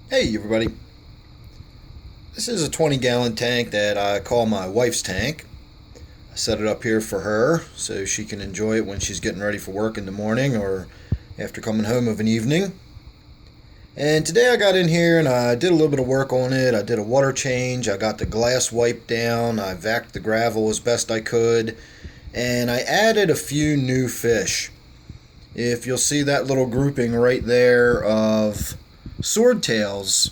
Hey everybody, this is a 20-gallon tank that I call my wife's tank. I set it up here for her so she can enjoy it when she's getting ready for work in the morning or after coming home of an evening. And today I got in here and I did a little bit of work on it. I did a water change, I got the glass wiped down, I vacuumed the gravel as best I could, and I added a few new fish. If you'll see that little grouping right there of swordtails,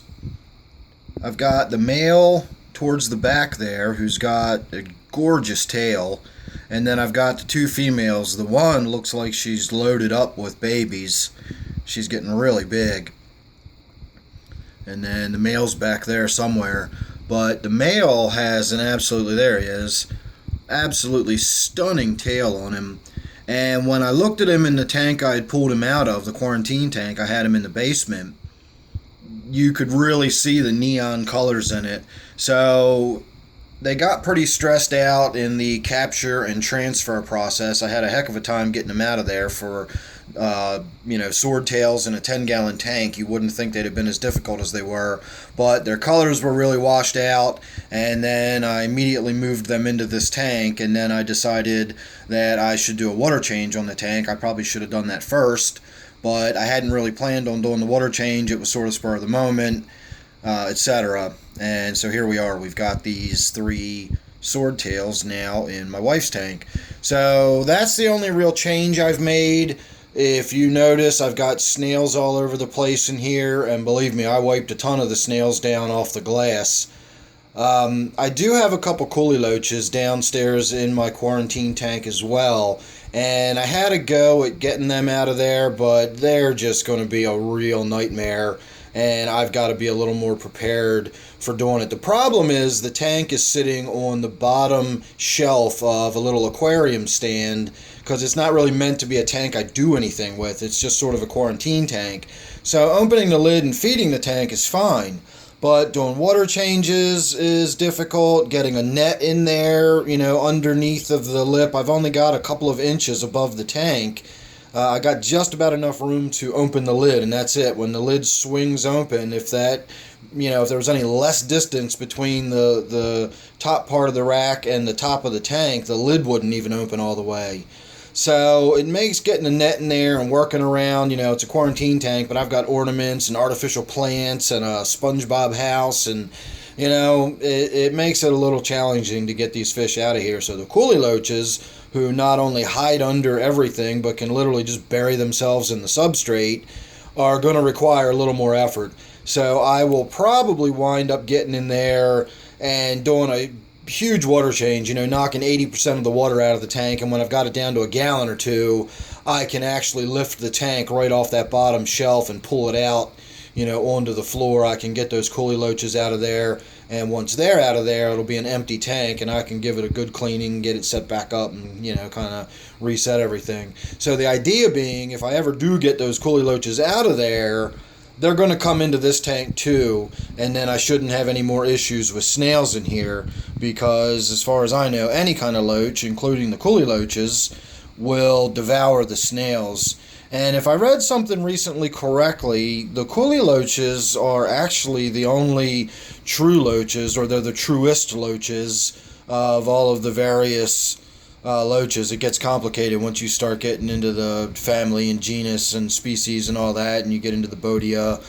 I've got the male towards the back there who's got a gorgeous tail, and then I've got the two females. The one looks like she's loaded up with babies. She's getting really big. And then the male's back there somewhere. But the male has there he is, absolutely stunning tail on him. And when I looked at him in the tank I had pulled him out of, the quarantine tank, I had him in the basement, you could really see the neon colors in it. So they got pretty stressed out in the capture and transfer process. I had a heck of a time getting them out of there for, swordtails in a 10-gallon tank. You wouldn't think they'd have been as difficult as they were, but their colors were really washed out, and then I immediately moved them into this tank, and then I decided that I should do a water change on the tank. I probably should have done that first, but I hadn't really planned on doing the water change. It was sort of spur of the moment, etc. And so here we are. We've got these three swordtails now in my wife's tank. So that's the only real change I've made. If you notice, I've got snails all over the place in here, and believe me, I wiped a ton of the snails down off the glass. I do have a couple coolie loaches downstairs in my quarantine tank as well, and I had a go at getting them out of there, but they're just going to be a real nightmare, and I've got to be a little more prepared for doing it. The problem is the tank is sitting on the bottom shelf of a little aquarium stand, because it's not really meant to be a tank I do anything with. It's just sort of a quarantine tank. So opening the lid and feeding the tank is fine, but doing water changes is difficult. Getting a net in there, underneath of the lip. I've only got a couple of inches above the tank. I got just about enough room to open the lid, and that's it. When the lid swings open, if there was any less distance between the top part of the rack and the top of the tank, the lid wouldn't even open all the way. So it makes getting a net in there and working around, it's a quarantine tank, but I've got ornaments and artificial plants and a SpongeBob house, and, it makes it a little challenging to get these fish out of here. So the coolie loaches, who not only hide under everything, but can literally just bury themselves in the substrate, are going to require a little more effort. So I will probably wind up getting in there and doing a huge water change, knocking 80% of the water out of the tank, and when I've got it down to a gallon or two, I can actually lift the tank right off that bottom shelf and pull it out, onto the floor. I can get those coolie loaches out of there, and once they're out of there, it'll be an empty tank, and I can give it a good cleaning, get it set back up, and, kind of reset everything. So the idea being, if I ever do get those coolie loaches out of there, they're going to come into this tank too, and then I shouldn't have any more issues with snails in here, because as far as I know, any kind of loach, including the coolie loaches, will devour the snails. And if I read something recently correctly, the coolie loaches are actually the only true loaches, or they're the truest loaches of all of the various loaches. It gets complicated once you start getting into the family and genus and species and all that, and you get into the Bodia,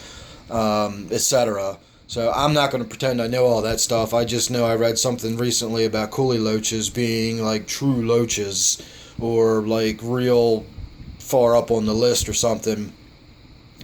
etc. So I'm not going to pretend I know all that stuff. I just know I read something recently about coolie loaches being like true loaches, or like real far up on the list or something.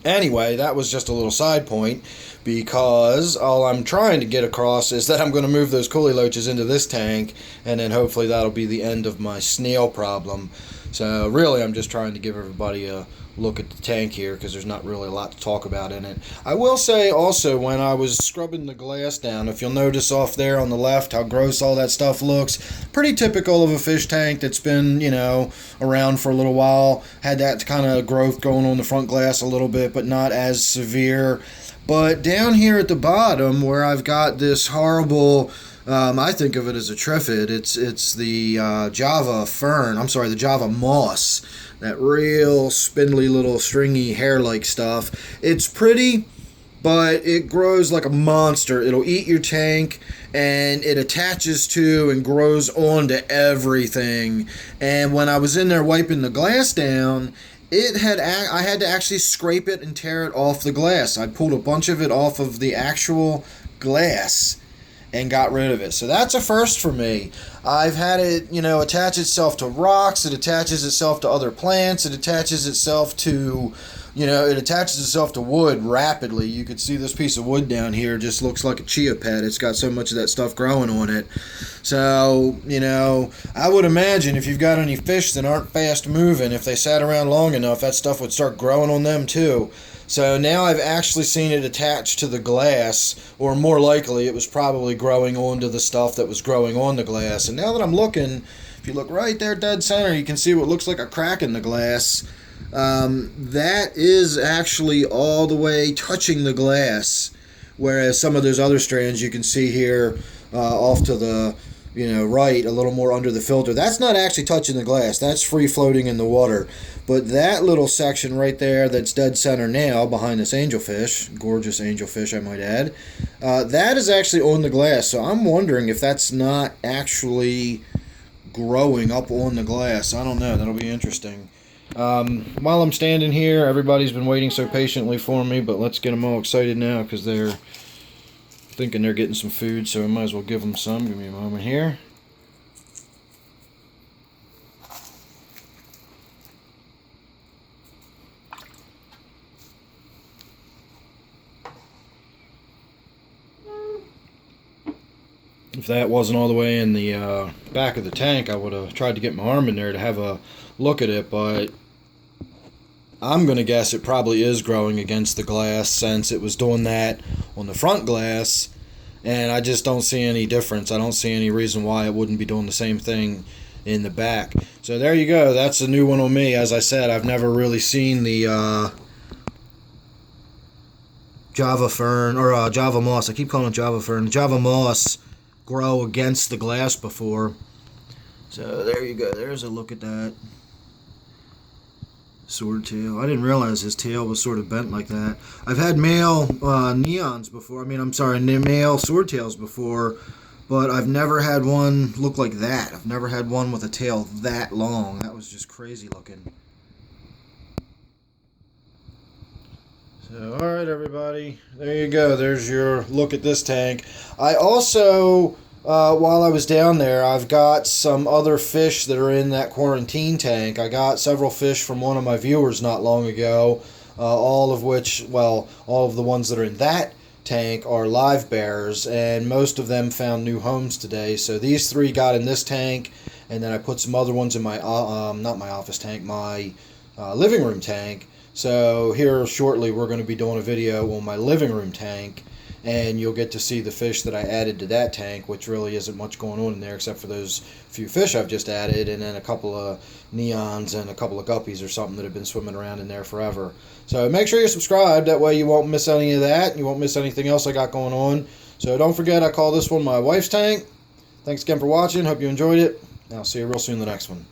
Anyway, that was just a little side point, because all I'm trying to get across is that I'm going to move those coolie loaches into this tank, and then hopefully that'll be the end of my snail problem. So really, I'm just trying to give everybody a look at the tank here, because there's not really a lot to talk about in it. I will say also, when I was scrubbing the glass down, if you'll notice off there on the left how gross all that stuff looks, pretty typical of a fish tank that's been, around for a little while. Had that kind of growth going on the front glass a little bit, but not as severe. But down here at the bottom, where I've got this horrible, I think of it as a triffid. It's the Java fern. I'm sorry, the Java moss. That real spindly little stringy hair-like stuff. It's pretty, but it grows like a monster. It'll eat your tank, and it attaches to and grows onto everything. And when I was in there wiping the glass down, I had to actually scrape it and tear it off the glass. I pulled a bunch of it off of the actual glass and got rid of it. So that's a first for me. I've had it, attach itself to rocks. It attaches itself to other plants. It attaches itself to, wood rapidly. You could see this piece of wood down here just looks like a chia pet. It's got so much of that stuff growing on it. So, I would imagine if you've got any fish that aren't fast moving, if they sat around long enough, that stuff would start growing on them too. So now I've actually seen it attached to the glass, or more likely it was probably growing onto the stuff that was growing on the glass. And now that I'm looking, if you look right there dead center, you can see what looks like a crack in the glass. That is actually all the way touching the glass, whereas some of those other strands you can see here off to the right, a little more under the filter, that's not actually touching the glass. That's free floating in the water. But that little section right there that's dead center now behind this angelfish, gorgeous angelfish I might add, that is actually on the glass. So I'm wondering if that's not actually growing up on the glass. I don't know. That'll be interesting. While I'm standing here, everybody's been waiting so patiently for me, but let's get them all excited now because they're thinking they're getting some food, so I might as well give them some. Give me a moment here. If that wasn't all the way in the back of the tank, I would have tried to get my arm in there to have a look at it, but I'm going to guess it probably is growing against the glass since it was doing that on the front glass, and I just don't see any difference. I don't see any reason why it wouldn't be doing the same thing in the back. So there you go. That's a new one on me. As I said, I've never really seen the Java fern, or Java moss. I keep calling it Java fern. Java moss grow against the glass before. So there you go. There's a look at that swordtail. I didn't realize his tail was sort of bent like that. I've had male neons before. Male swordtails before, but I've never had one look like that. I've never had one with a tail that long. That was just crazy looking. So, alright everybody, there you go. There's your look at this tank. I also, while I was down there, I've got some other fish that are in that quarantine tank. I got several fish from one of my viewers not long ago, all of the ones that are in that tank are live bears, and most of them found new homes today. So these three got in this tank, and then I put some other ones in my, not my office tank, my living room tank. So here shortly we're going to be doing a video on my living room tank, and you'll get to see the fish that I added to that tank, which really isn't much going on in there except for those few fish I've just added, and then a couple of neons and a couple of guppies or something that have been swimming around in there forever. So make sure you're subscribed, that way you won't miss any of that, you won't miss anything else I got going on. So don't forget, I call this one my wife's tank. Thanks again for watching, hope you enjoyed it, and I'll see you real soon in the next one.